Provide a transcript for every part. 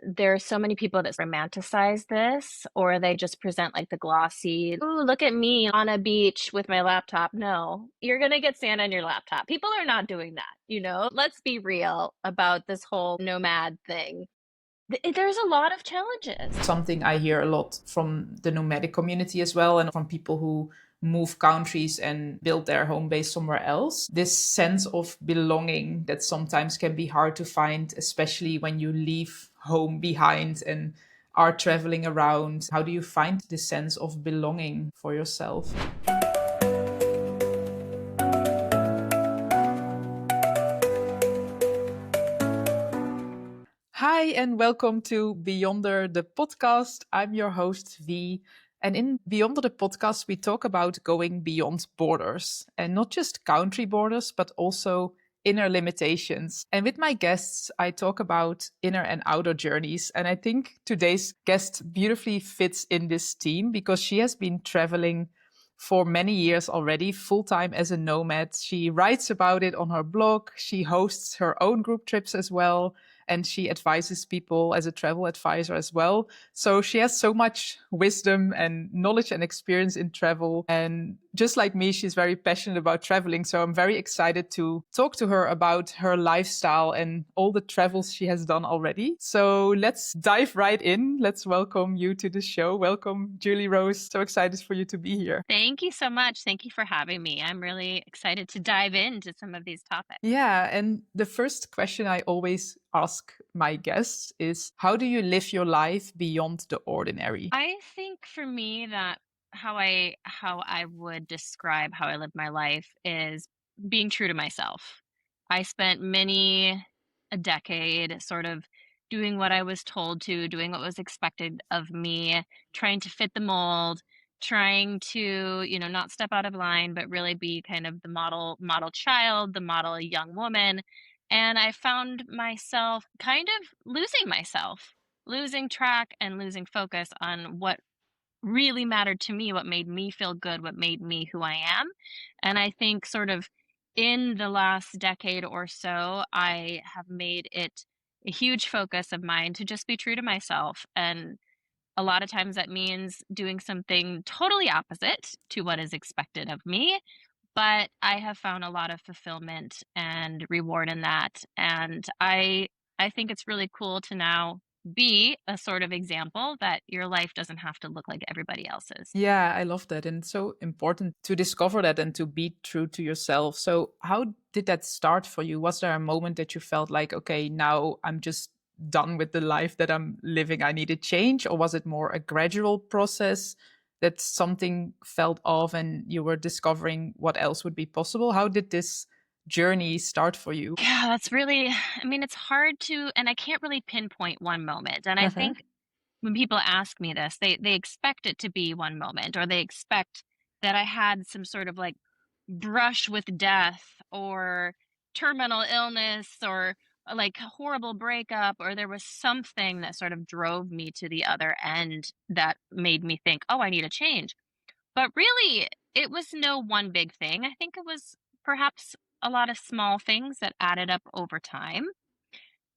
There are so many people that romanticize this, or they just present like the glossy, ooh, look at me on a beach with my laptop. No, you're going to get sand on your laptop. People are not doing that. Let's be real about this whole nomad thing. There's a lot of challenges. Something I hear a lot from the nomadic community as well, and from people who move countries and build their home base somewhere else. This sense of belonging that sometimes can be hard to find, especially when you leave home behind and are traveling around. How do you find this sense of belonging for yourself? Hi, and welcome to Beyonder the podcast. I'm your host, V. And in Beyonder the podcast, we talk about going beyond borders, and not just country borders, but also inner limitations. And with my guests, I talk about inner and outer journeys. And I think today's guest beautifully fits in this theme because she has been traveling for many years already, full time as a nomad. She writes about it on her blog. She hosts her own group trips as well. And she advises people as a travel advisor as well. So she has so much wisdom and knowledge and experience in travel. And just like me, she's very passionate about traveling. So I'm very excited to talk to her about her lifestyle and all the travels she has done already. So let's dive right in. Let's welcome you to the show. Welcome, Julie Rose. So excited for you to be here. Thank you so much. Thank you for having me. I'm really excited to dive into some of these topics. Yeah. And the first question I always ask my guests is, how do you live your life beyond the ordinary? I think for me that how I would describe how I live my life is being true to myself. I spent many a decade sort of doing what I was told to, doing what was expected of me, trying to fit the mold, trying to, not step out of line, but really be kind of the model child, the model young woman. And I found myself kind of losing myself, losing track and losing focus on what really mattered to me, what made me feel good, what made me who I am. And I think sort of in the last decade or so, I have made it a huge focus of mine to just be true to myself. And a lot of times that means doing something totally opposite to what is expected of me. But I have found a lot of fulfillment and reward in that. And I think it's really cool to now be a sort of example that your life doesn't have to look like everybody else's. Yeah, I love that. And it's so important to discover that and to be true to yourself. So, how did that start for you? Was there a moment that you felt like, okay, now I'm just done with the life that I'm living? I need a change? Or was it more a gradual process that something felt off and you were discovering what else would be possible? How did this journey start for you? Yeah, that's really, I mean, it's hard to, and I can't really pinpoint one moment. And I Uh-huh. think when people ask me this, they expect it to be one moment, or they expect that I had some sort of like brush with death or terminal illness or like a horrible breakup, or there was something that sort of drove me to the other end that made me think, oh, I need a change. But really, it was no one big thing. I think it was perhaps a lot of small things that added up over time.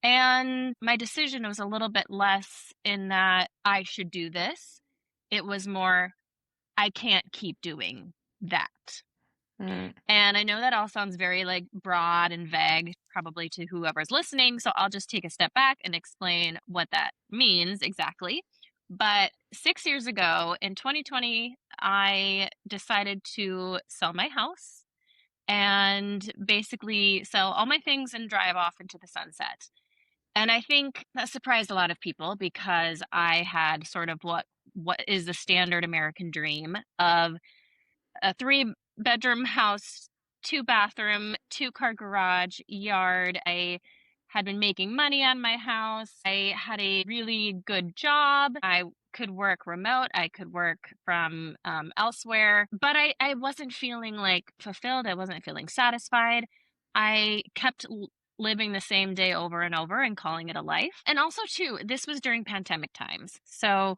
And my decision was a little bit less in that I should do this. It was more, I can't keep doing that. Mm. And I know that all sounds very like broad and vague, probably to whoever's listening. So I'll just take a step back and explain what that means exactly. But 6 years ago in 2020, I decided to sell my house and basically sell all my things and drive off into the sunset. And I think that surprised a lot of people because I had sort of what is the standard American dream of a three-bedroom house, two bathroom, two-car garage, yard. I had been making money on my house. I had a really good job. I could work remote. I could work from elsewhere, but I wasn't feeling like fulfilled. I wasn't feeling satisfied. I kept living the same day over and over and calling it a life. And also, too, this was during pandemic times. So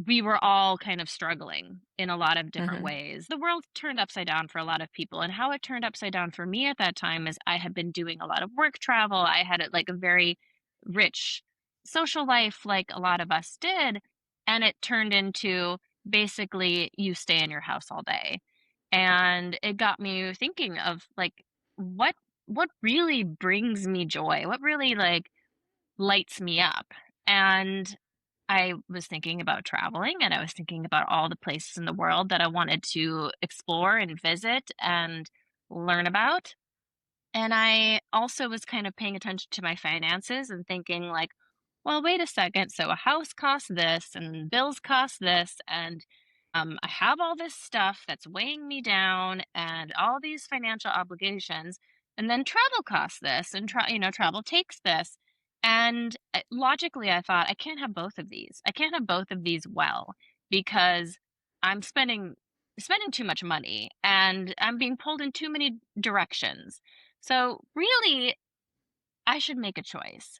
we were all kind of struggling in a lot of different Uh-huh. ways. The world turned upside down for a lot of people. And how it turned upside down for me at that time is I had been doing a lot of work travel. I had like a very rich social life like a lot of us did, and it turned into basically you stay in your house all day. And it got me thinking of like what what really brings me joy? What really like lights me up? And I was thinking about traveling and I was thinking about all the places in the world that I wanted to explore and visit and learn about. And I also was kind of paying attention to my finances and thinking like, well, wait a second. So a house costs this and bills cost this and I have all this stuff that's weighing me down and all these financial obligations, and then travel costs this, and travel takes this. And logically, I thought I can't have both of these. I can't have both of these well because I'm spending too much money and I'm being pulled in too many directions. So really, I should make a choice.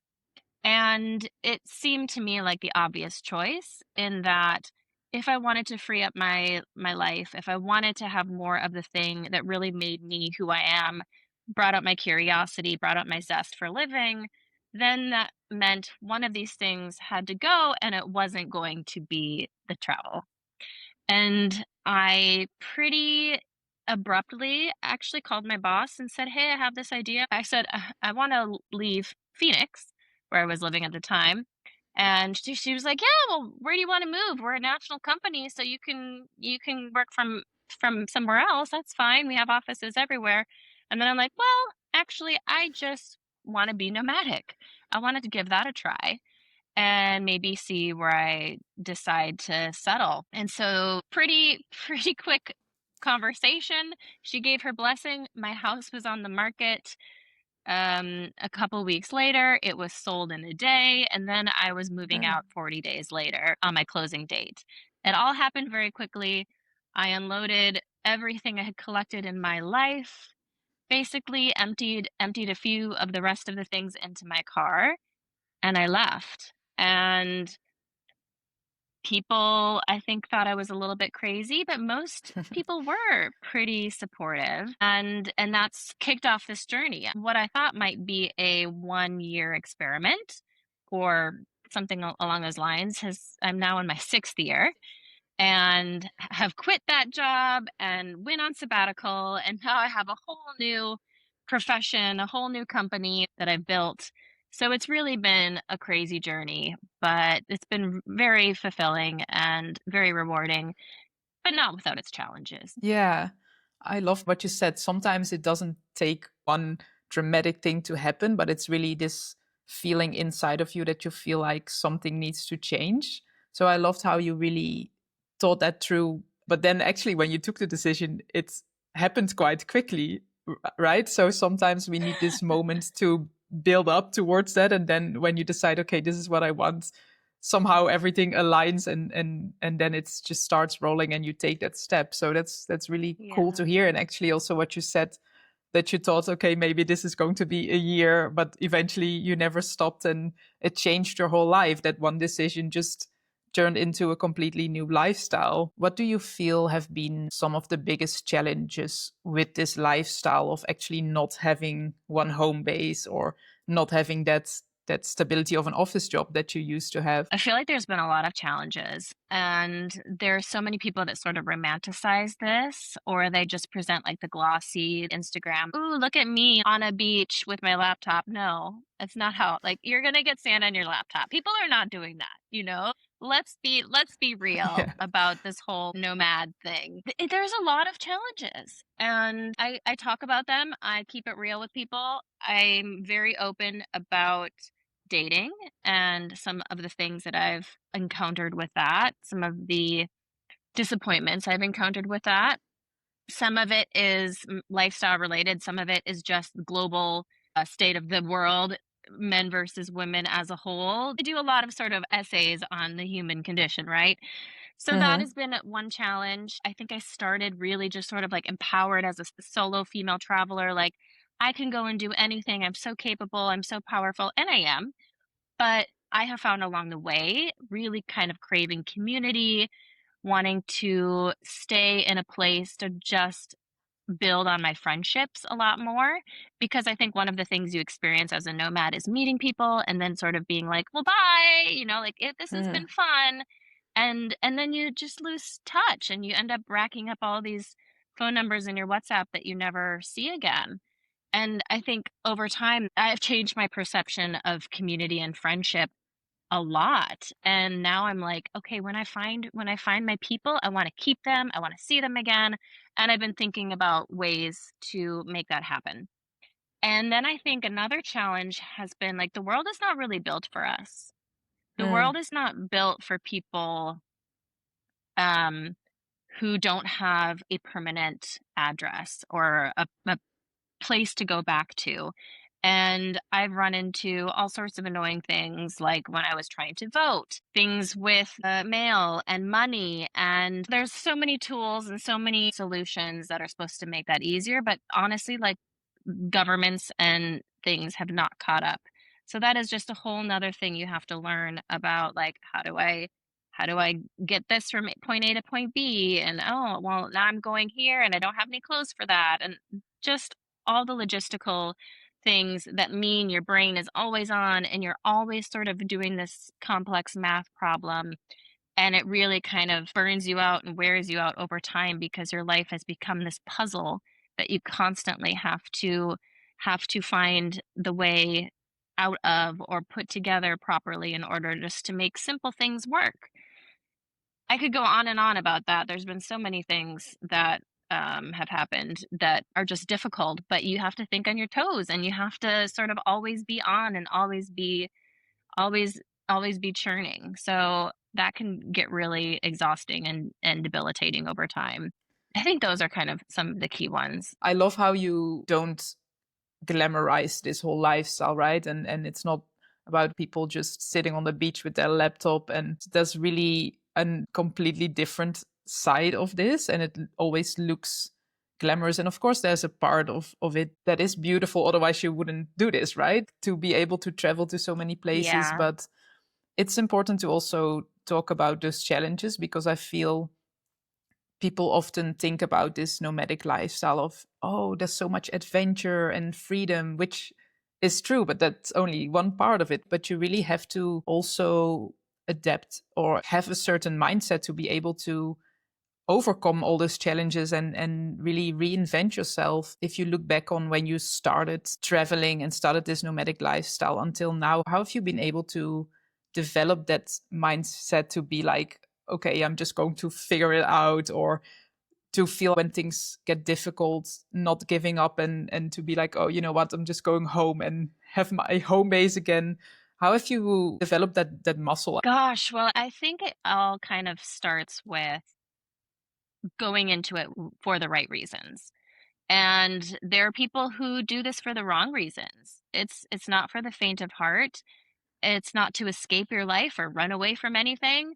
And it seemed to me like the obvious choice in that if I wanted to free up my life, if I wanted to have more of the thing that really made me who I am, brought up my curiosity, brought up my zest for living, then that meant one of these things had to go and it wasn't going to be the travel. And I pretty abruptly actually called my boss and said, "Hey, I have this idea." I said, I want to leave Phoenix, where I was living at the time." And she was like, "Yeah, well, where do you want to move? We're a national company, so you can work from somewhere else. That's fine. We have offices everywhere." And then I'm like, "Well, actually, I just want to be nomadic. I wanted to give that a try and maybe see where I decide to settle." And so pretty quick conversation. She gave her blessing. My house was on the market. A couple weeks later, it was sold in a day, and then I was moving Oh. out 40 days later on my closing date. It all happened very quickly. I unloaded everything I had collected in my life, basically emptied a few of the rest of the things into my car, and I left. And people, I think, thought I was a little bit crazy, but most people were pretty supportive, and that's kicked off this journey. What I thought might be a 1-year experiment or something along those lines has I'm now in my 6th year and have quit that job and went on sabbatical, and now I have a whole new profession, a whole new company that I've built. So it's really been a crazy journey, but it's been very fulfilling and very rewarding, but not without its challenges. Yeah, I love what you said. Sometimes it doesn't take one dramatic thing to happen, but it's really this feeling inside of you that you feel like something needs to change. So I loved how you really thought that through. But then actually, when you took the decision, it happened quite quickly, right? So sometimes we need this moment to build up towards that. And then when you decide, okay, this is what I want, somehow everything aligns and then it's just starts rolling and you take that step. So that's really cool Yeah. to hear. And actually also what you said, that you thought, okay, maybe this is going to be a year, but eventually you never stopped and it changed your whole life. That one decision just turned into a completely new lifestyle. What do you feel have been some of the biggest challenges with this lifestyle of actually not having one home base or not having that stability of an office job that you used to have? I feel like there's been a lot of challenges, and there are so many people that sort of romanticize this, or they just present like the glossy Instagram, "Ooh, look at me on a beach with my laptop." No, it's not how, like, you're gonna get sand on your laptop. People are not doing that, you know? Let's be real Yeah. about this whole nomad thing. There's a lot of challenges, and I talk about them. I keep it real with people. I'm very open about dating and some of the things that I've encountered with that, some of the disappointments I've encountered with that. Some of it is lifestyle related, some of it is just the global state of the world, men versus women as a whole. I do a lot of sort of essays on the human condition, right? So that Mm-hmm. has been one challenge. I think I started really just sort of like empowered as a solo female traveler. Like, I can go and do anything. I'm so capable. I'm so powerful. And I am. But I have found along the way really kind of craving community, wanting to stay in a place to just build on my friendships a lot more because I think one of the things you experience as a nomad is meeting people and then sort of being like, "Well, bye," like, This has Hmm. been fun," and then you just lose touch and you end up racking up all these phone numbers in your WhatsApp that you never see again. And I think over time, I've changed my perception of community and friendship a lot. And now I'm like, okay, when I find my people, I want to keep them, I want to see them again. And I've been thinking about ways to make that happen. And then I think another challenge has been like the world is not really built for us. The Hmm. world is not built for people um who don't have a permanent address or a place to go back to. And I've run into all sorts of annoying things, like when I was trying to vote, things with mail and money. And there's so many tools and so many solutions that are supposed to make that easier. But honestly, like governments and things have not caught up. So that is just a whole nother thing you have to learn about, like, how do I get this from point A to point B? And oh, well, now I'm going here and I don't have any clothes for that. And just all the logistical things that mean your brain is always on and you're always sort of doing this complex math problem, and it really kind of burns you out and wears you out over time because your life has become this puzzle that you constantly have to find the way out of or put together properly in order just to make simple things work. I could go on and on about that. There's been so many things that have happened that are just difficult, but you have to think on your toes and you have to sort of always be on and always always be churning. So that can get really exhausting and debilitating over time. I think those are kind of some of the key ones. I love how you don't glamorize this whole lifestyle, right? And it's not about people just sitting on the beach with their laptop. And there's really a completely different side of this, and it always looks glamorous. And of course, there's a part of it that is beautiful. Otherwise, you wouldn't do this, right? To be able to travel to so many places. Yeah. But it's important to also talk about those challenges because I feel people often think about this nomadic lifestyle of, oh, there's so much adventure and freedom, which is true, but that's only one part of it. But you really have to also adapt or have a certain mindset to be able to overcome all those challenges and really reinvent yourself. If you look back on when you started traveling and started this nomadic lifestyle until now, how have you been able to develop that mindset to be like, okay, I'm just going to figure it out, or to feel when things get difficult, not giving up, and to be like, oh, you know what, I'm just going home and have my home base again. How have you developed that muscle? Gosh, well, I think it all kind of starts with going into it for the right reasons. And there are people who do this for the wrong reasons. It's not for the faint of heart. It's not to escape your life or run away from anything.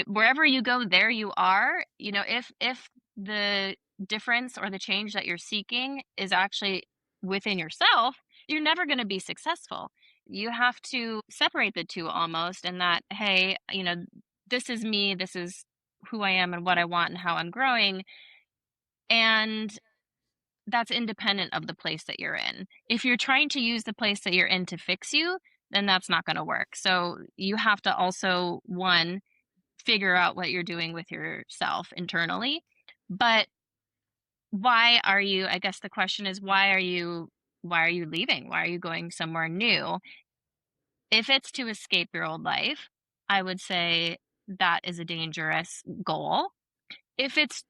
Wherever you go, there you are. If the difference or the change that you're seeking is actually within yourself, you're never going to be successful. You have to separate the two almost, and that, hey, this is me, this is who I am and what I want and how I'm growing. And that's independent of the place that you're in. If you're trying to use the place that you're in to fix you, then that's not going to work. So you have to also, one, figure out what you're doing with yourself internally. But why are you, I guess the question is, why are you leaving? Why are you going somewhere new? If it's to escape your old life, I would say that is a dangerous goal. If it's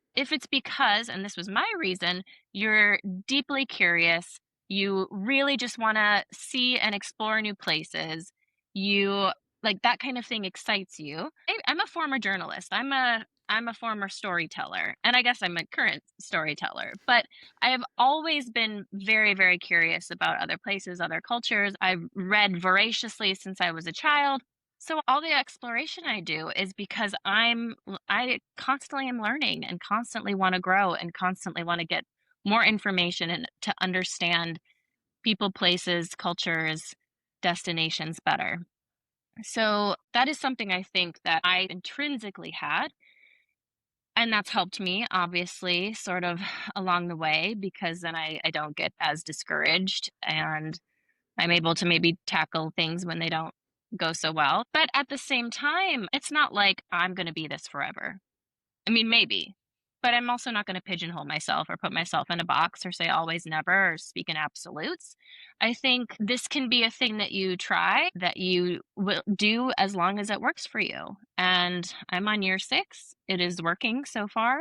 because, and this was my reason, you're deeply curious, you really just wanna see and explore new places, you like, that kind of thing excites you. I'm a former journalist, I'm a former storyteller, and I guess I'm a current storyteller, but I have always been very, very curious about other places, other cultures. I've read voraciously since I was a child. So all the exploration I do is because I constantly am learning and constantly want to grow and constantly want to get more information and to understand people, places, cultures, destinations better. So that is something I think that I intrinsically had. And that's helped me, obviously, sort of along the way because then I don't get as discouraged and I'm able to maybe tackle things when they don't go so well. But at the same time, it's not like I'm going to be this forever. I mean, maybe, but I'm also not gonna pigeonhole myself or put myself in a box or say always never or speak in absolutes. I think this can be a thing that you try, that you will do as long as it works for you. And I'm on year 6. It is working so far.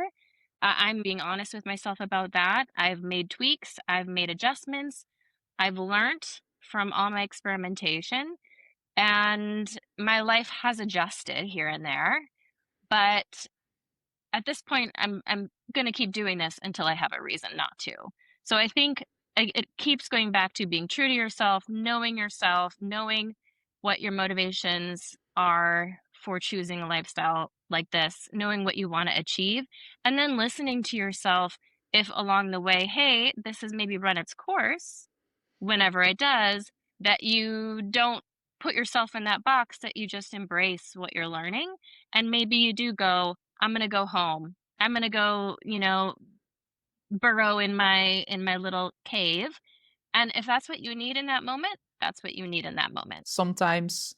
I'm being honest with myself about that. I've made tweaks, I've made adjustments, I've learned from all my experimentation, and my life has adjusted here and there. But at this point, I'm gonna keep doing this until I have a reason not to. So I think it keeps going back to being true to yourself, knowing what your motivations are for choosing a lifestyle like this, knowing what you want to achieve, and then listening to yourself if along the way, hey, this has maybe run its course, whenever it does, that you don't put yourself in that box, that you just embrace what you're learning. And maybe you do go, I'm going to go home. I'm going to go, burrow in my little cave. And if that's what you need in that moment, that's what you need in that moment. Sometimes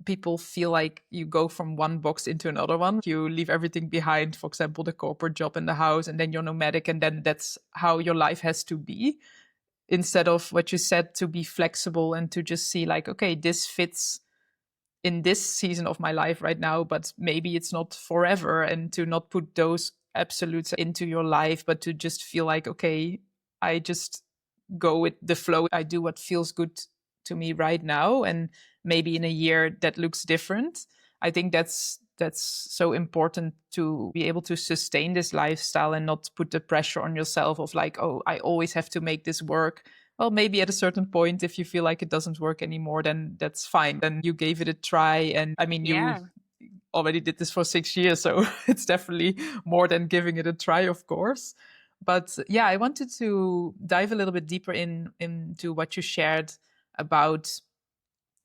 people feel like you go from one box into another one. You leave everything behind, for example, the corporate job and the house, and then you're nomadic, and then that's how your life has to be. Instead of what you said, to be flexible and to just see, like, okay, this fits in this season of my life right now, but maybe it's not forever, and to not put those absolutes into your life, but to just feel like, okay, I just go with the flow. I do what feels good to me right now, and maybe in a year that looks different. I think that's so important, to be able to sustain this lifestyle and not put the pressure on yourself of like, oh, I always have to make this work. Well, maybe at a certain point, if you feel like it doesn't work anymore, then that's fine. Then you gave it a try. And I mean, you Yeah. already did this for 6 years, so it's definitely more than giving it a try, of course. But yeah, I wanted to dive a little bit deeper into what you shared about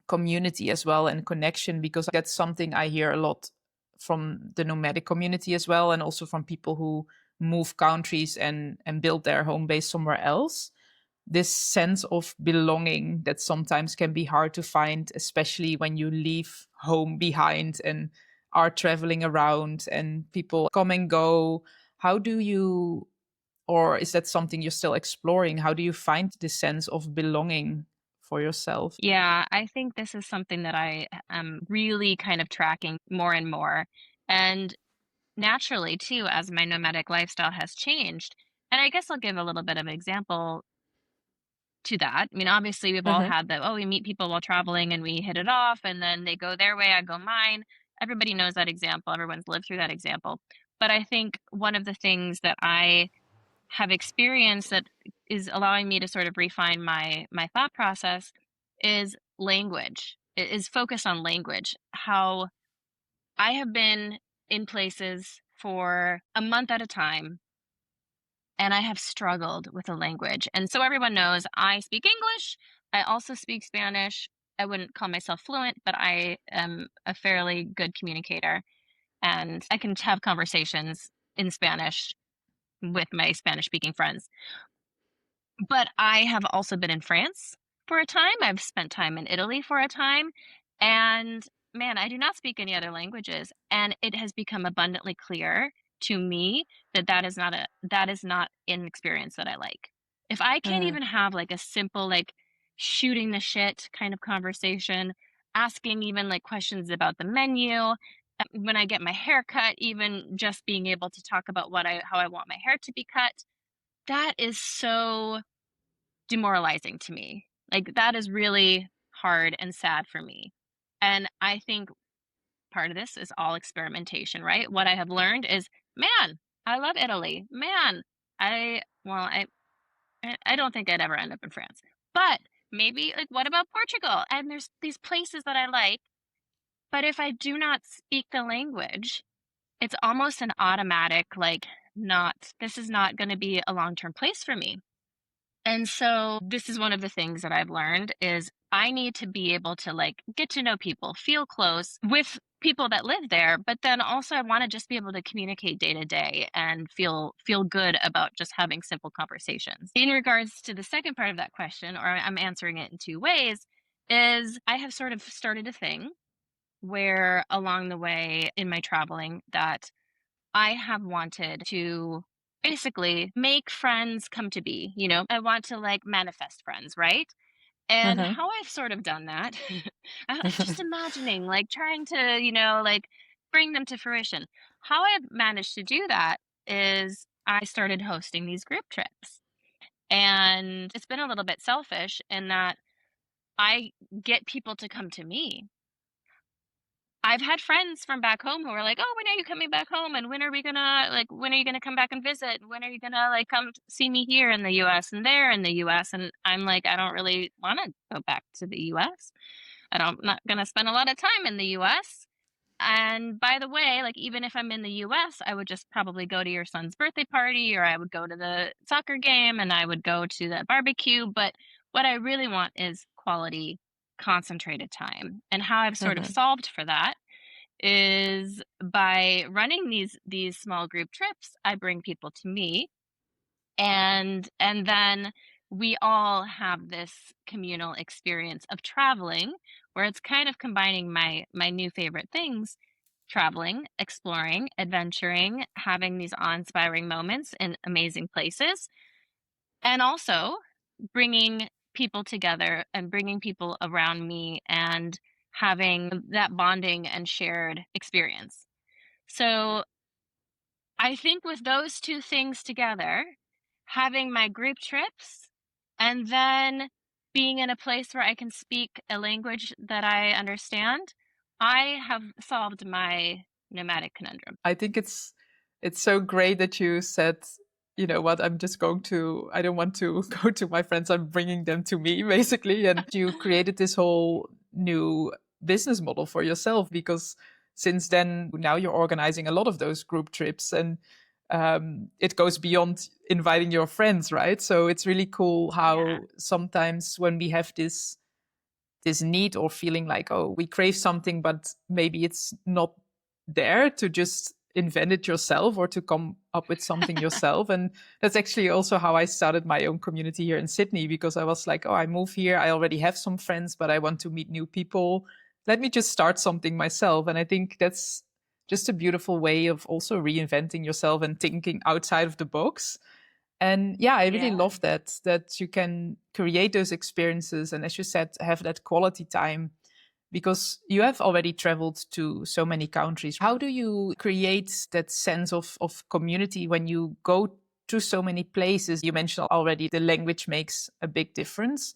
community as well, and connection, because that's something I hear a lot from the nomadic community as well, and also from people who move countries and build their home base somewhere else. This sense of belonging that sometimes can be hard to find, especially when you leave home behind and are traveling around and people come and go. How do you, or is that something you're still exploring? How do you find this sense of belonging for yourself? Yeah, I think this is something that I am really kind of tracking more and more. And naturally, too, as my nomadic lifestyle has changed. And I guess I'll give a little bit of an example to that. I mean, obviously, we've all Uh-huh. had the, oh, we meet people while traveling and we hit it off, and then they go their way, I go mine. Everybody knows that example. Everyone's lived through that example. But I think one of the things that I have experienced that is allowing me to sort of refine my thought process is language. It is focus on language. How I have been in places for a month at a time and I have struggled with the language. And so everyone knows I speak English. I also speak Spanish. I wouldn't call myself fluent, but I am a fairly good communicator and I can have conversations in Spanish with my Spanish speaking friends. But I have also been in France for a time. I've spent time in Italy for a time. And man, I do not speak any other languages. And it has become abundantly clear to me that that is not an experience that I like. If I can't Mm. even have like a simple, like shooting the shit kind of conversation, asking even like questions about the menu, when I get my hair cut, even just being able to talk about how I want my hair to be cut, that is so demoralizing to me. Like, that is really hard and sad for me. And I think part of this is all experimentation, right? What I have learned is, man, I love Italy. Man, I don't think I'd ever end up in France. But maybe like what about Portugal? And there's these places that I like, but if I do not speak the language, it's almost an automatic like not this is not going to be a long-term place for me. And so this is one of the things that I've learned is I need to be able to like get to know people, feel close with people that live there, but then also I want to just be able to communicate day to day and feel good about just having simple conversations. In regards to the second part of that question, or I'm answering it in two ways, is I have sort of started a thing where along the way in my traveling that I have wanted to basically make friends come to be, I want to like manifest friends, right? And Uh-huh. how I've sort of done that, I'm just imagining like trying to, like bring them to fruition. How I've managed to do that is I started hosting these group trips. And it's been a little bit selfish in that I get people to come to me. I've had friends from back home who are like, "Oh, when are you coming back home? And when are you gonna come back and visit? When are you gonna like come see me here in the US and there in the US?" And I'm like, I don't really want to go back to the US. I'm not gonna spend a lot of time in the US. And by the way, like even if I'm in the US, I would just probably go to your son's birthday party, or I would go to the soccer game, and I would go to that barbecue. But what I really want is quality, concentrated time. And how I've sort of Uh-huh. solved for that is by running these small group trips. I bring people to me, and then we all have this communal experience of traveling where it's kind of combining my new favorite things: traveling, exploring, adventuring, having these awe-inspiring moments in amazing places, and also bringing people together and bringing people around me and having that bonding and shared experience. So I think with those two things together, having my group trips and then being in a place where I can speak a language that I understand, I have solved my nomadic conundrum. I think it's so great that you said, you know what, I don't want to go to my friends, I'm bringing them to me, basically. And you created this whole new business model for yourself, because since then, now you're organizing a lot of those group trips, and it goes beyond inviting your friends, right? So it's really cool Yeah. how sometimes when we have this need or feeling like, oh, we crave something, but maybe it's not there, to just invent it yourself or to come up with something yourself. And that's actually also how I started my own community here in Sydney, because I was like, oh, I move here, I already have some friends, but I want to meet new people. Let me just start something myself. And I think that's just a beautiful way of also reinventing yourself and thinking outside of the box. And yeah, I really Yeah. love that you can create those experiences, and as you said, have that quality time, because you have already traveled to so many countries. How do you create that sense of community when you go to so many places? You mentioned already the language makes a big difference.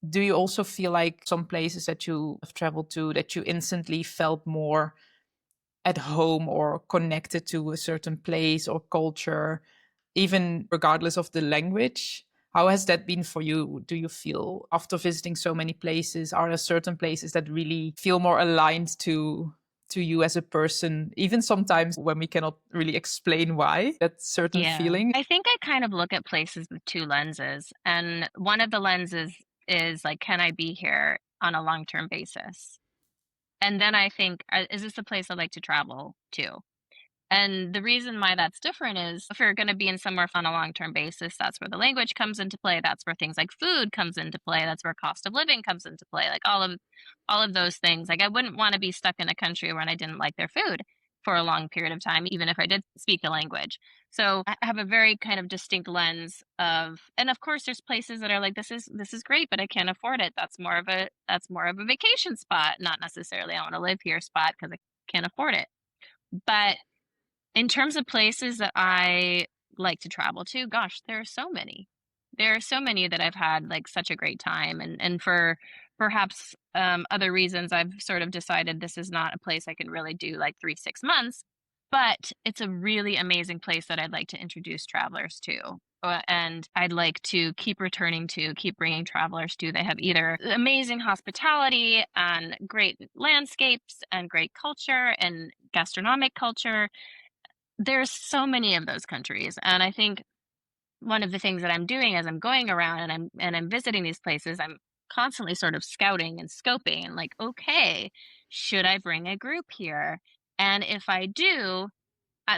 Do you also feel like some places that you have traveled to, that you instantly felt more at home or connected to a certain place or culture, even regardless of the language? How has that been for you? Do you feel, after visiting so many places, are there certain places that really feel more aligned to you as a person, even sometimes when we cannot really explain why, that certain Yeah. feeling? I think I kind of look at places with two lenses. And one of the lenses is like, can I be here on a long-term basis? And then I think, is this a place I'd like to travel to? And the reason why that's different is if you're going to be in somewhere on a long-term basis, that's where the language comes into play. That's where things like food comes into play. That's where cost of living comes into play. Like all of those things. Like I wouldn't want to be stuck in a country where I didn't like their food for a long period of time, even if I did speak the language. So I have a very kind of distinct lens of, and of course there's places that are like, this is great, but I can't afford it. That's more of a vacation spot, not necessarily I want to live here spot because I can't afford it. But in terms of places that I like to travel to, gosh, there are so many. There are so many that I've had, like, such a great time, and for perhaps, other reasons, I've sort of decided this is not a place I can really do, like, 3, 6 months, but it's a really amazing place that I'd like to introduce travelers to, and I'd like to keep returning to, keep bringing travelers to. They have either amazing hospitality and great landscapes and great culture and gastronomic culture. There's so many of those countries, and I think one of the things that I'm doing as I'm going around and I'm visiting these places, constantly sort of scouting and scoping and like, okay, should I bring a group here? And if I do,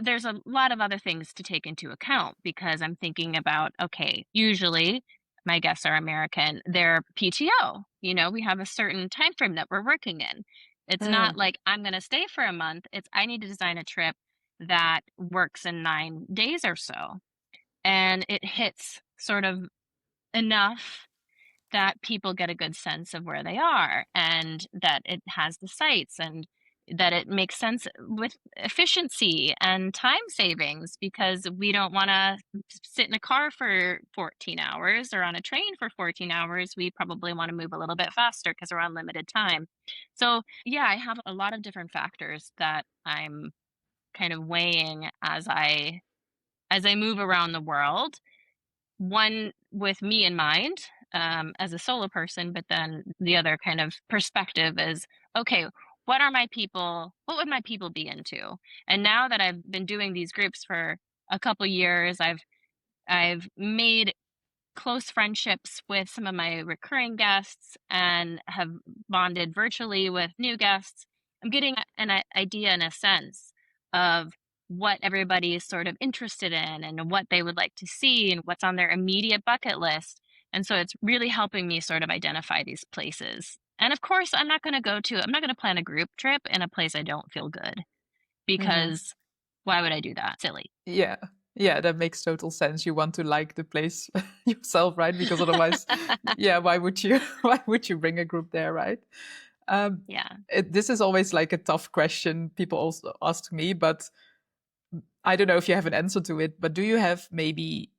there's a lot of other things to take into account because I'm thinking about, okay, usually my guests are American, they're PTO. You know, we have a certain time frame that we're working in. It's not Mm. like I'm going to stay for a month. It's I need to design a trip that works in 9 days or so. And it hits sort of enough that people get a good sense of where they are and that it has the sites and that it makes sense with efficiency and time savings because we don't want to sit in a car for 14 hours or on a train for 14 hours. We probably want to move a little bit faster because we're on limited time. So, yeah, I have a lot of different factors that I'm kind of weighing as I move around the world, one with me in mind, as a solo person, but then the other kind of perspective is, okay, what would my people be into? And now that I've been doing these groups for a couple years, I've made close friendships with some of my recurring guests and have bonded virtually with new guests. I'm getting an idea and a sense of what everybody is sort of interested in and what they would like to see and what's on their immediate bucket list. And so it's really helping me sort of identify these places. And of course, I'm not going to plan a group trip in a place I don't feel good Mhm. because why would I do that? Silly. Yeah. Yeah, that makes total sense. You want to like the place yourself, right? Because otherwise, yeah, why would you why would you bring a group there, right? Um, Yeah. this is always like a tough question people also ask me, but I don't know if you have an answer to it. But do you have maybe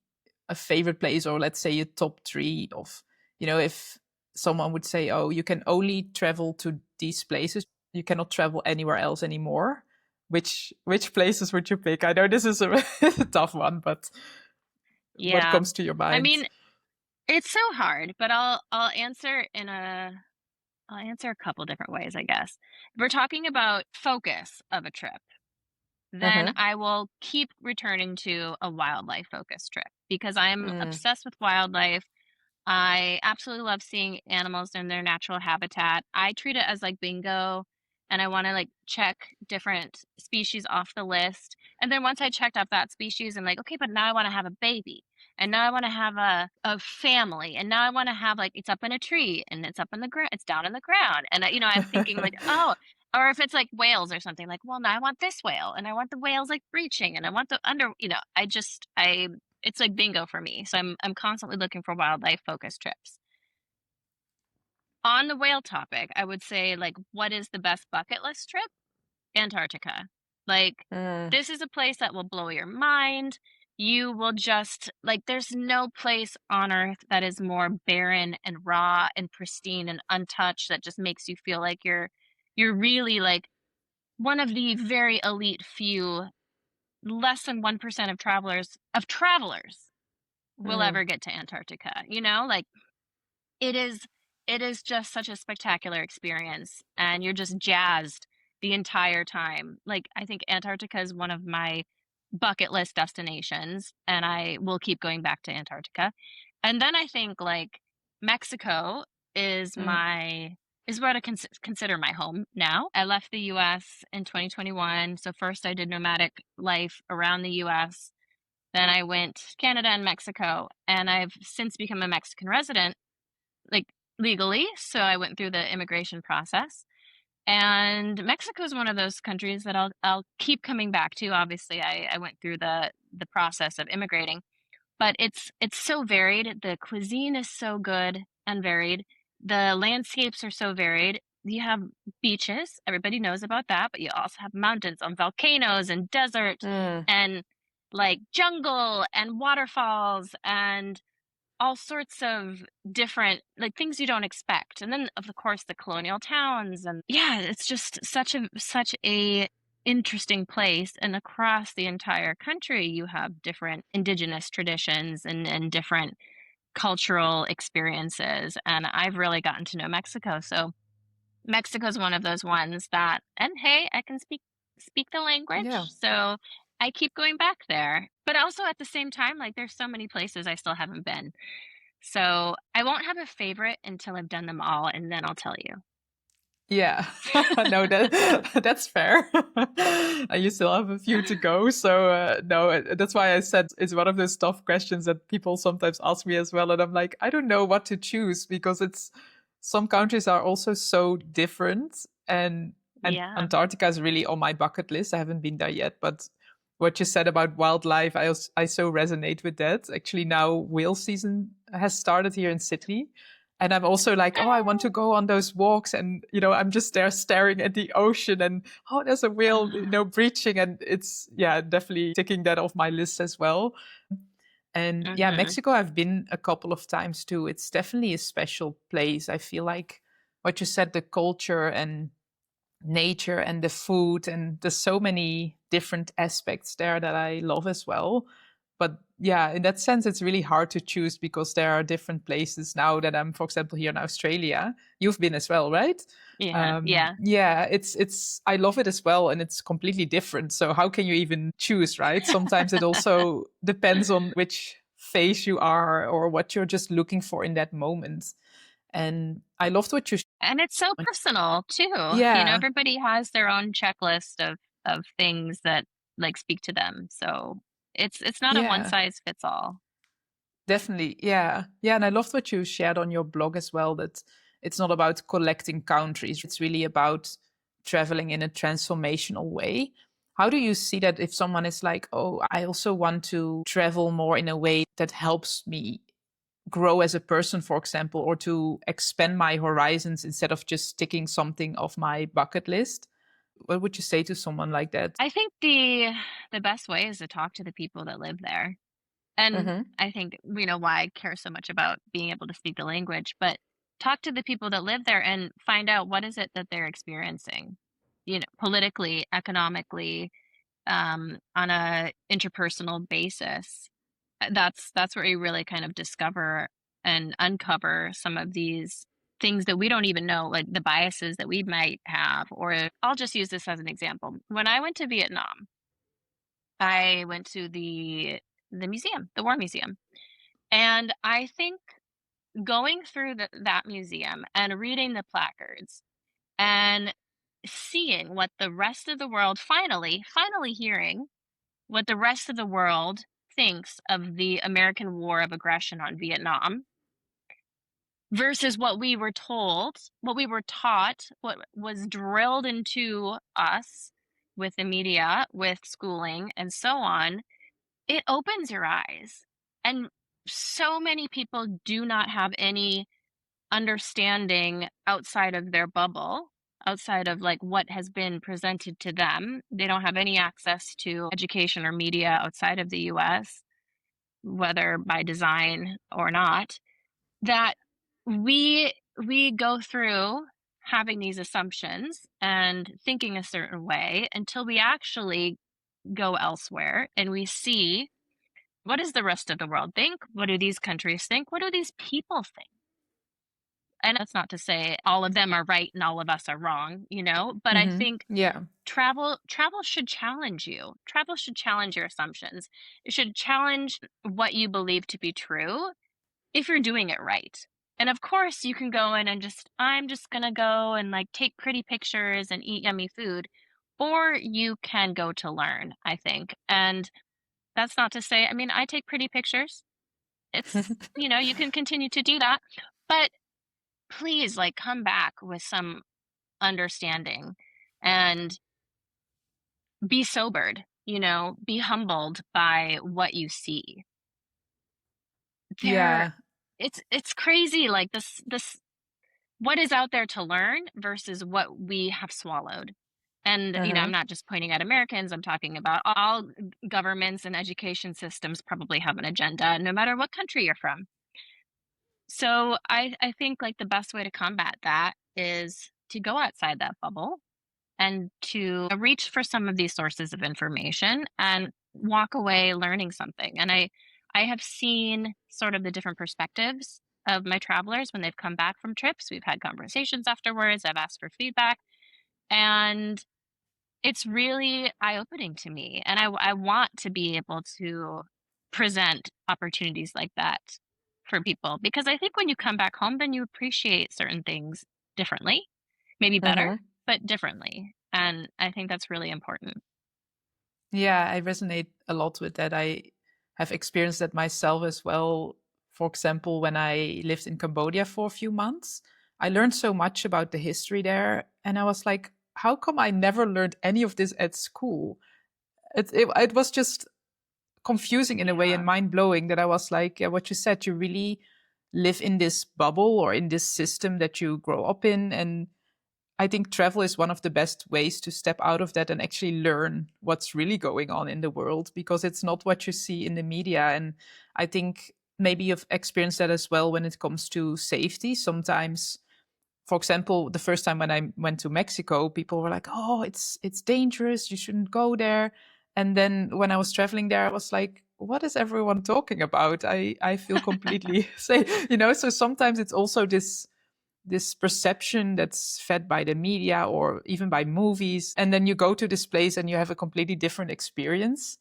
a favorite place, or let's say a top three of, if someone would say, oh, you can only travel to these places, you cannot travel anywhere else anymore. Which places would you pick? I know this is a, a tough one, but what Yeah. comes to your I mind? mean, it's so hard, but I'll answer a couple different ways, I guess. If we're talking about focus of a trip, then Uh-huh. I will keep returning to a wildlife focused trip because I'm Mm, obsessed with wildlife. I absolutely love seeing animals in their natural habitat. I treat it as like bingo and I want to like check different species off the list. And then once I checked off that species, I'm like, okay, but now I want to have a baby. And now I want to have a family. And now I want to have like it's up in a tree and it's up in the ground, it's down in the ground. And I'm thinking like, oh, or if it's like whales or something, like, well, now I want this whale and I want the whales like breaching and I want the I it's like bingo for me. So I'm constantly looking for wildlife focused trips. On the whale topic, I would say like what is the best bucket list trip? Antarctica. Like mm, this is a place that will blow your mind. You will just like there's no place on earth that is more barren and raw and pristine and untouched that just makes you feel like you're really like one of the very elite few, less than 1% of travelers will mm, ever get to Antarctica, you know? Like it is it is just such a spectacular experience and you're just jazzed the entire time. Like I think Antarctica is one of my bucket list destinations and I will keep going back to Antarctica. And then I think like Mexico is mm, my is what I consider my home now. I left the US in 2021. So first I did nomadic life around the US. Then I went to Canada and Mexico, and I've since become a Mexican resident, like legally. So I went through the immigration process. And Mexico is one of those countries that I'll keep coming back to. Obviously, I went through the process of immigrating, but it's so varied. The cuisine is so good and varied. The landscapes are so varied. You have beaches, everybody knows about that, but you also have mountains and volcanoes and desert mm, and like jungle and waterfalls and all sorts of different like things you don't expect. And then of course the colonial towns and yeah, it's just such a interesting place and across the entire country you have different indigenous traditions and different cultural experiences and I've really gotten to know Mexico. So Mexico's one of those ones that and hey, I can speak the yeah. language. So I keep going back there. But also at the same time like there's so many places I still haven't been. So I won't have a favorite until I've done them all, and then I'll tell you. Yeah, no, that's fair. You still have a few to go, so no, that's why I said it's one of those tough questions that people sometimes ask me as well, and I'm like, I don't know what to choose because it's some countries are also so different, and Yeah. Antarctica is really on my bucket list. I haven't been there yet, but what you said about wildlife, I so resonate with that. Actually, now whale season has started here in Sydney. And I'm also like, oh, I want to go on those walks. And, I'm just there staring at the ocean and, oh, there's a whale, breaching. And it's, yeah, definitely ticking that off my list as well. And yeah, Mm-hmm. Mexico, I've been a couple of times too. It's definitely a special place. I feel like what you said, the culture and nature and the food, and there's so many different aspects there that I love as well. But yeah, in that sense, it's really hard to choose because there are different places now that I'm, for example, here in Australia. You've been as well, right? Yeah. Yeah. Yeah, it's I love it as well, and it's completely different. So how can you even choose, right? Sometimes it also depends on which phase you are or what you're just looking for in that moment. And I loved what you. And it's so personal too. Yeah, Everybody has their own checklist of things that like speak to them. So it's not a one yeah. size fits all. Definitely. Yeah. Yeah. And I loved what you shared on your blog as well, that it's not about collecting countries. It's really about traveling in a transformational way. How do you see that if someone is like, oh, I also want to travel more in a way that helps me grow as a person, for example, or to expand my horizons instead of just ticking something off my bucket list? What would you say to someone like that? I think the best way is to talk to the people that live there. And Mm-hmm. I think why I care so much about being able to speak the language, but talk to the people that live there and find out what is it that they're experiencing, politically, economically, on a interpersonal basis. That's where you really kind of discover and uncover some of these things that we don't even know, like the biases that we might have. Or I'll just use this as an example. When I went to Vietnam, I went to the museum, the War Museum, and I think going through that museum and reading the placards and seeing what the rest of the world finally hearing what the rest of the world thinks of the American war of aggression on Vietnam versus what we were told, what we were taught, what was drilled into us with the media, with schooling, and so on, it opens your eyes. And so many people do not have any understanding outside of their bubble, outside of like what has been presented to them. They don't have any access to education or media outside of the US, whether by design or not, that we go through having these assumptions and thinking a certain way until we actually go elsewhere and we see what does the rest of the world think? What do these countries think? What do these people think? And that's not to say all of them are right and all of us are wrong, but I Mm-hmm. think Yeah. travel should challenge you. Travel should challenge your assumptions. It should challenge what you believe to be true if you're doing it right. And of course, you can go in and I'm just going to go and like take pretty pictures and eat yummy food. Or you can go to learn, I think. And that's not to say, I mean, I take pretty pictures. You can continue to do that. But please, like, come back with some understanding and be sobered, be humbled by what you see. There Yeah. it's crazy, like, this what is out there to learn versus what we have swallowed. And, I'm Uh-huh. not just pointing at Americans, I'm talking about all governments and education systems probably have an agenda, no matter what country you're from. So I think, like, the best way to combat that is to go outside that bubble and to reach for some of these sources of information and walk away learning something. And I have seen sort of the different perspectives of my travelers when they've come back from trips. We've had conversations afterwards. I've asked for feedback, and it's really eye-opening to me. And I want to be able to present opportunities like that for people because I think when you come back home, then you appreciate certain things differently, maybe better, Mhm. but differently. And I think that's really important. Yeah, I resonate a lot with that. I have experienced that myself as well. For example, when I lived in Cambodia for a few months, I learned so much about the history there. And I was like, how come I never learned any of this at school? It was just confusing in a way Yeah. and mind blowing that I was like, yeah, what you said, you really live in this bubble or in this system that you grow up in. And I think travel is one of the best ways to step out of that and actually learn what's really going on in the world because it's not what you see in the media. And I think maybe you've experienced that as well when it comes to safety. Sometimes, for example, the first time when I went to Mexico, people were like, "Oh, it's dangerous. You shouldn't go there." And then when I was traveling there, I was like, "What is everyone talking about? I feel completely safe." So sometimes it's also this perception that's fed by the media or even by movies, and then you go to this place and you have a completely different experience,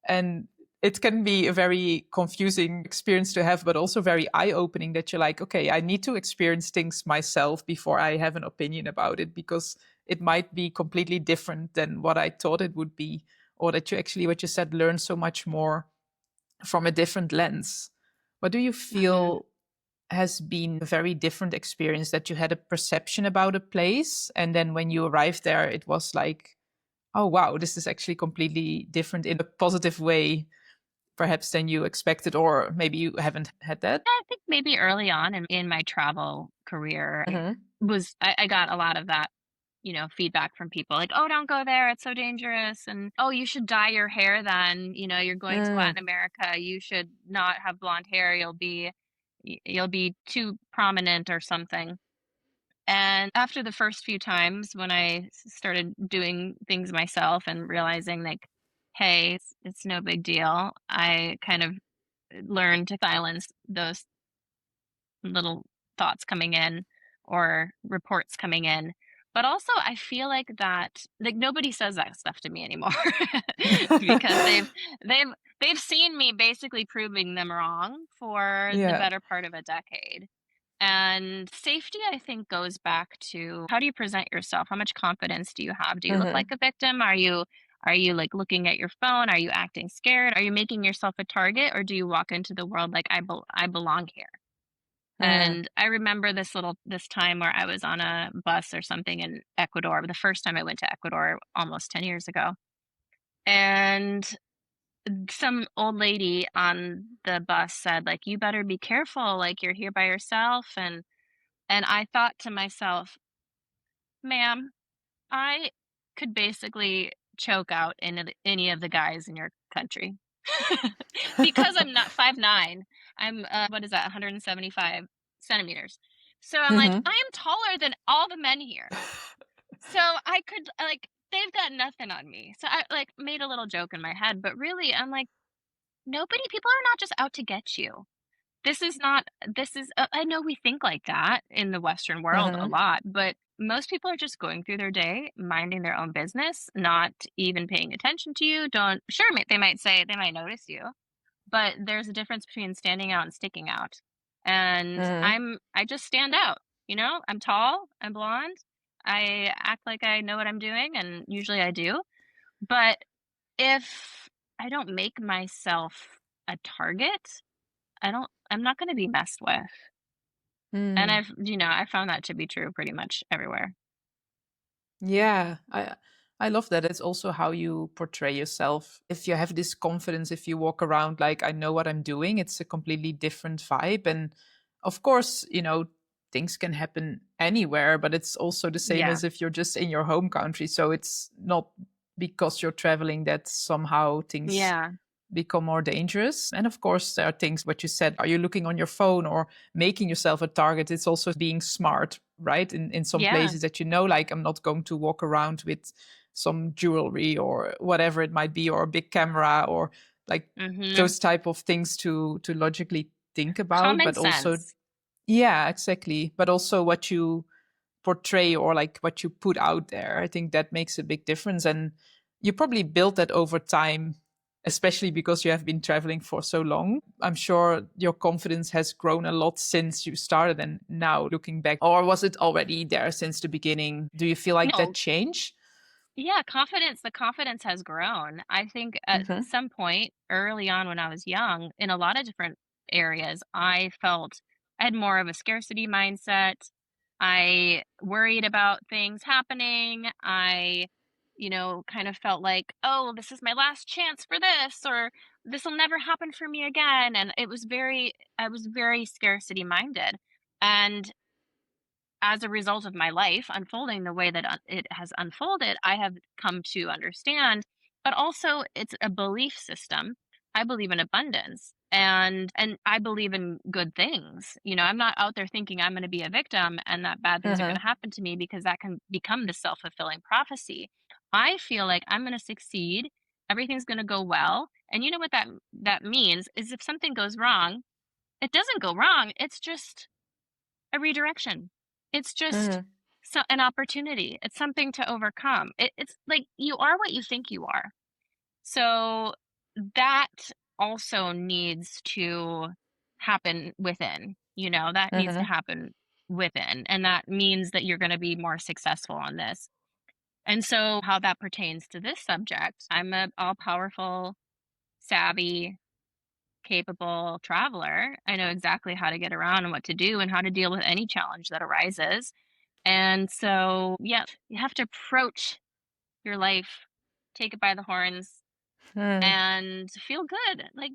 and it can be a very confusing experience to have, but also very eye-opening that you're like, okay, I need to experience things myself before I have an opinion about it, because it might be completely different than what I thought it would be, or that you actually, what you said, learn so much more from a different lens. What do you Hmm. feel has been a very different experience, that you had a perception about a place and then when you arrived there it was like, oh wow, this is actually completely different in a positive way perhaps than you expected, or maybe you haven't had that? I think maybe early on in my travel career, Hmm. I got a lot of that, feedback from people like, "Oh, don't go there. It's so dangerous." And, "Oh, you should dye your hair then. You're going to Mm. Latin America. You should not have blonde hair. You'll be too prominent or something." And after the first few times when started doing things myself and realizing like, "Hey, it's no big deal." I kind of learned to silence those little thoughts coming in or reports coming in. But also I feel like nobody says that stuff to me anymore because they've they've seen me basically proving them wrong for the Yeah. better part of a decade. And safety, I think, goes back to how do you present yourself? How much confidence do you have? Do you look like Hmm. a victim? Are you like looking at your phone? Are you acting scared? Are you making yourself a target, or do you walk into the world like I belong here? Mm. And I remember this time where I was on a bus or something in Ecuador, the first time I went to Ecuador almost 10 years ago. And some old lady on the bus said like, "You better be careful, like you're here by yourself." And I thought to myself, "Ma'am, I could basically choke out any of the guys in your country." Because I'm not 5'9". I'm, what is that, 175 centimeters. So I'm like, Hmm. I am taller than all the men here. So I could, like, they've got nothing on me. So I, like, made a little joke in my head, but really, I'm like, nobody people are not just out to get you. This is not this is I know we think like that in the Western world a Hmm. lot, but most people are just going through their day, minding their own business, not even paying attention to you. Don't sure, they might say they might notice you, but there's a difference between standing out and sticking out. And Hmm. I just stand out, I'm tall, I'm blonde, I act like I know what I'm doing, and usually I do. But if I don't make myself a target, I'm not gonna be messed with. And Mm. I found that to be true pretty much everywhere. Yeah, I love that. It's also how you portray yourself. If you have this confidence, if you walk around like I know what I'm doing, it's a completely different vibe. And of course, things can happen anywhere, but it's also the same Yeah. as if you're just in your home country. So it's not because you're traveling that somehow things Yeah. become more dangerous. And of course, there are things what you said. Are you looking on your phone or making yourself a target? It's also being smart, right? In some Yeah. places that like I'm not going to walk around with some jewelry or whatever it might be, or a big camera, or like Mhm. those type of things to logically think about. Common But also, sense. yeah, exactly. But also what you portray or like what you put out there. I think that makes a big difference. And you probably build that over time especially because you have been traveling for so long. I'm sure your confidence has grown a lot since you started and now looking back. Or was it already there since the beginning? Do you feel like that No, change? yeah, the confidence has grown. I think at Mm-hmm. some point early on when I was young, in a lot of different areas, I felt I had more of a scarcity mindset. I worried about things happening. Kind of felt like, oh, this is my last chance for this, or this will never happen for me again. And I was very scarcity minded. And as a result of my life unfolding the way that it has unfolded, I have come to understand, but also it's a belief system. I believe in abundance and I believe in good things. I'm not out there thinking I'm going to be a victim and that bad things are going Mm-hmm. to happen to me because that can become the self-fulfilling prophecy. I feel like I'm going to succeed. Everything's going to go well. And you know what that means is if something goes wrong, it doesn't go wrong. It's just a redirection. It's just Mm-hmm. an opportunity. It's something to overcome. It's like you are what you think you are. So that also needs to happen within, that needs to Mm-hmm. happen within. And that means that you're going to be more successful on this. And so, how that pertains to this subject, I'm a all powerful, savvy, capable traveler. I know exactly how to get around and what to do and how to deal with any challenge that arises. And so, yeah, you have to approach your life, take it by the horns, and feel good. Like,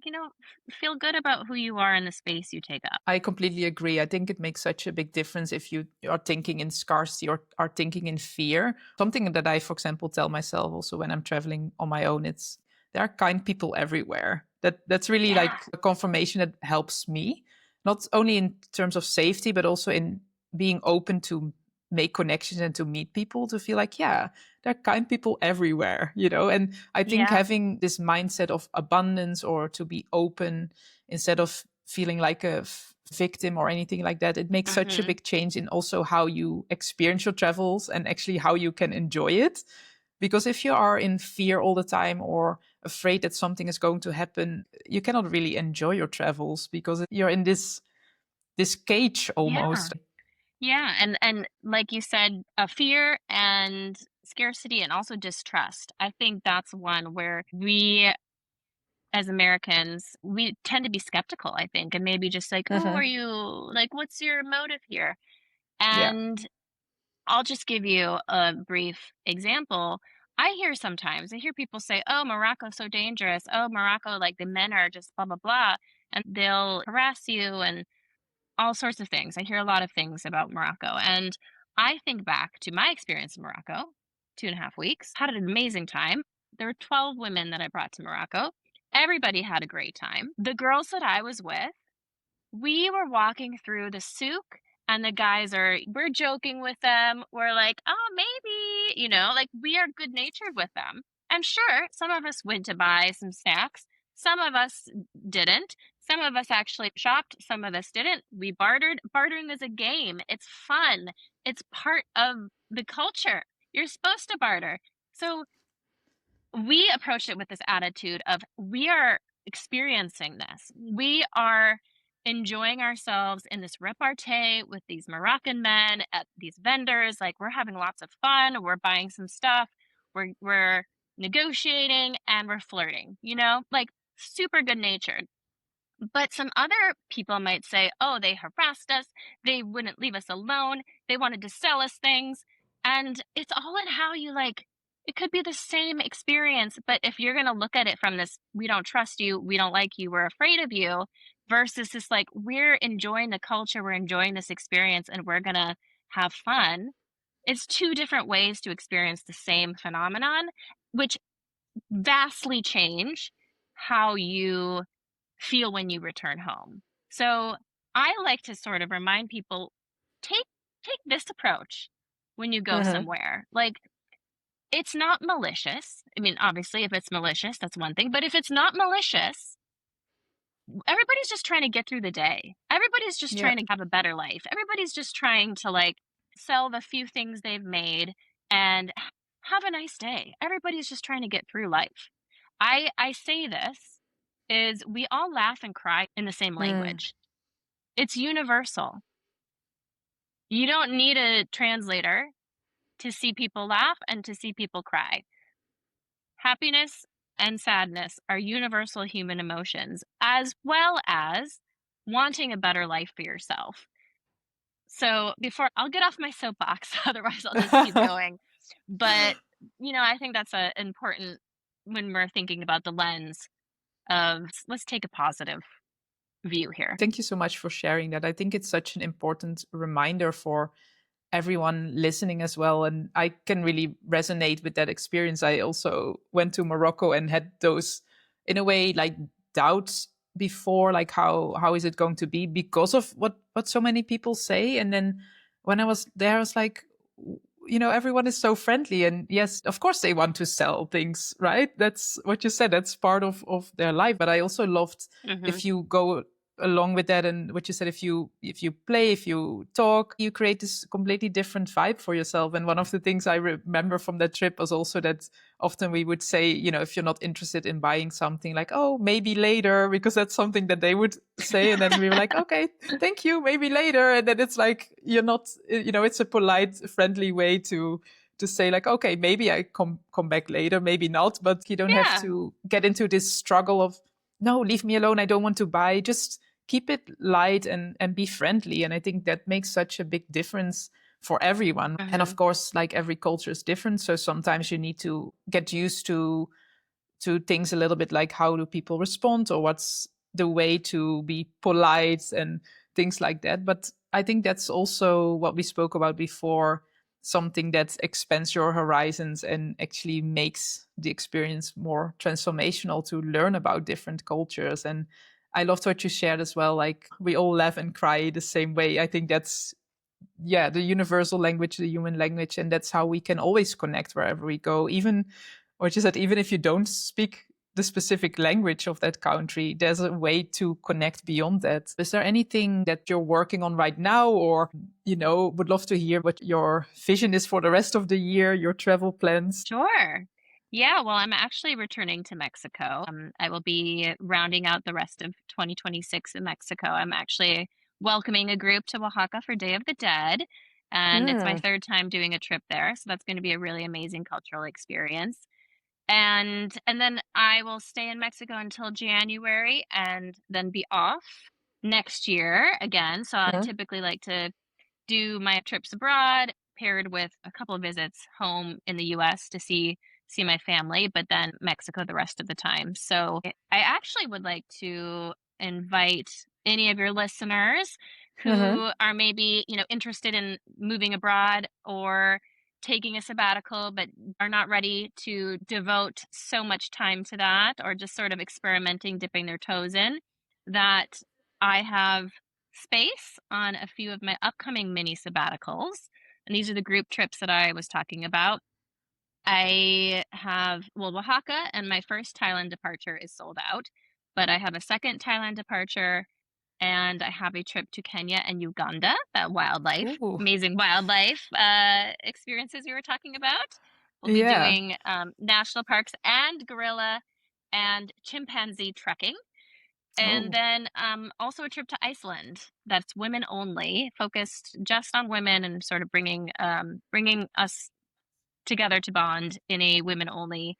feel good about who you are in the space you take up. I completely agree. I think it makes such a big difference if you are thinking in scarcity or are thinking in fear. Something that I, for example, tell myself also when I'm traveling on my own, it's there are kind people everywhere. That's really Yeah. like a confirmation that helps me, not only in terms of safety, but also in being open to make connections and to meet people, to feel like, yeah, there are kind people everywhere. And I think Yeah. having this mindset of abundance or to be open instead of feeling like a victim or anything like that, it makes such a Hmm. big change in also how you experience your travels and actually how you can enjoy it. Because if you are in fear all the time or afraid that something is going to happen, you cannot really enjoy your travels because you're in this cage Yeah. almost. Yeah. And like you said, fear and scarcity and also distrust. I think that's one where we as Americans, we tend to be skeptical, I think, and maybe just like, "Oh, are Hmm. you like, what's your motive here?" Yeah. And I'll just give you a brief example. I hear people say, "Oh, Morocco's so dangerous. Oh, Morocco, like the men are just blah, blah, blah." And they'll harass you and all sorts of things. I hear a lot of things about Morocco. And I think back to my experience in Morocco, 2.5 weeks, had an amazing time. There were 12 women that I brought to Morocco. Everybody had a great time. The girls that I was with, we were walking through the souk and the guys we're joking with them. We're like, "Oh, maybe," like we are good natured with them. And sure, some of us went to buy some snacks. Some of us didn't. Some of us actually shopped. Some of us didn't. We bartered. Bartering is a game. It's fun. It's part of the culture. You're supposed to barter. So we approached it with this attitude of we are experiencing this. We are enjoying ourselves in this repartee with these Moroccan men at these vendors. Like we're having lots of fun. We're buying some stuff. We're negotiating and we're flirting, like super good natured. But some other people might say, "Oh, they harassed us. They wouldn't leave us alone. They wanted to sell us things." And it's all in how you like it could be the same experience, but if you're going to look at it from this, we don't trust you, we don't like you, we're afraid of you, versus this like, we're enjoying the culture, we're enjoying this experience, and we're going to have fun. It's two different ways to experience the same phenomenon, which vastly change how you feel when you return home. So I like to sort of remind people take take this approach when you go Hmm. somewhere. Like it's not malicious. I mean, obviously if it's malicious, that's one thing, but if it's not malicious, everybody's just trying to get through the day. Everybody's just Yeah. trying to have a better life. Everybody's just trying to like sell the few things they've made and have a nice day. Everybody's just trying to get through life. I say this is we all laugh and cry in the same Mm. language. It's universal. You don't need a translator to see people laugh and to see people cry. Happiness and sadness are universal human emotions, as well as wanting a better life for yourself. So before I'll get off my soapbox, otherwise I'll just keep going. But I think that's a important when we're thinking about the lens of let's take a positive view here. Thank you so much for sharing that. I think it's such an important reminder for everyone listening as well. And I can really resonate with that experience. I also went to Morocco and had those, in a way, like doubts before, like how is it going to be because of what so many people say. And then when I was there, I was like, everyone is so friendly, and yes, of course they want to sell things, right? That's what you said. That's part of their life. But I also loved Hmm. if you go along with that, and what you said, if you play, if you talk, you create this completely different vibe for yourself. And one of the things I remember from that trip was also that often we would say, if you're not interested in buying something, like, oh, maybe later, because that's something that they would say. And then we were like, okay, thank you, maybe later. And then it's like, you're not, it's a polite, friendly way to say, like, okay, maybe I come back later, maybe not. But you don't have Yeah. to get into this struggle of, no, leave me alone, I don't want to buy. Just keep it light and be friendly. And I think that makes such a big difference for everyone. And Hmm. of course, like, every culture is different, so sometimes you need to get used to things a little bit, like how do people respond, or what's the way to be polite and things like that. But I think that's also what we spoke about before, something that expands your horizons and actually makes the experience more transformational, to learn about different cultures. And I loved what you shared as well, like, we all laugh and cry the same way. I think that's, yeah, the universal language, the human language. And that's how we can always connect wherever we go. Even what you said, even if you don't speak the specific language of that country, there's a way to connect beyond that. Is there anything that you're working on right now, or, would love to hear what your vision is for the rest of the year, your travel plans? Sure. Yeah, well, I'm actually returning to Mexico. I will be rounding out the rest of 2026 in Mexico. I'm actually welcoming a group to Oaxaca for Day of the Dead, and it's my Mm. third time doing a trip there, so that's going to be a really amazing cultural experience. And then I will stay in Mexico until January and then be off next year again. So I Mm. typically like to do my trips abroad paired with a couple of visits home in the US to see my family, but then Mexico the rest of the time. So I actually would like to invite any of your listeners Mm-hmm. who are maybe, interested in moving abroad or taking a sabbatical but are not ready to devote so much time to that, or just sort of experimenting, dipping their toes in, that I have space on a few of my upcoming mini sabbaticals. And these are the group trips that I was talking about. I have, well, Oaxaca and my first Thailand departure is sold out, but I have a second Thailand departure, and I have a trip to Kenya and Uganda, that wildlife, Ooh. amazing wildlife experiences we were talking about. We'll be Yeah. doing national parks and gorilla and chimpanzee trekking. And Oh. then also a trip to Iceland that's women only, focused just on women and sort of bringing us together to bond in a women only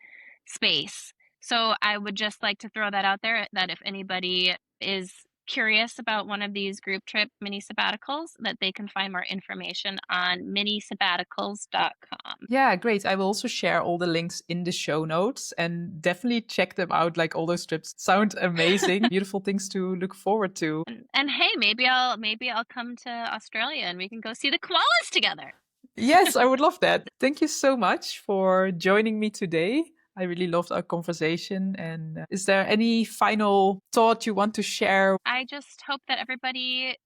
space. So I would just like to throw that out there, that if anybody is curious about one of these group trip mini sabbaticals, that they can find more information on minisabbaticals.com. Yeah, great. I will also share all the links in the show notes, and definitely check them out. Like, all those trips sound amazing. Beautiful things to look forward to. And hey, maybe I'll come to Australia and we can go see the koalas together. Yes, I would love that. Thank you so much for joining me today. I really loved our conversation. And is there any final thought you want to share? I just hope that everybody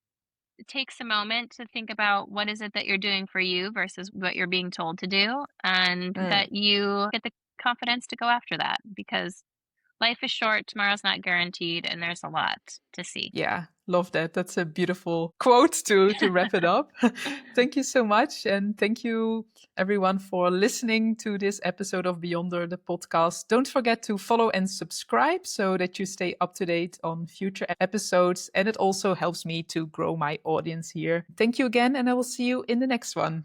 takes a moment to think about what is it that you're doing for you versus what you're being told to do, and Mm. that you get the confidence to go after that, because life is short, tomorrow's not guaranteed, and there's a lot to see. Yeah, love that. That's a beautiful quote to wrap it up. Thank you so much. And thank you, everyone, for listening to this episode of Beyonder, the podcast. Don't forget to follow and subscribe so that you stay up to date on future episodes. And it also helps me to grow my audience here. Thank you again, and I will see you in the next one.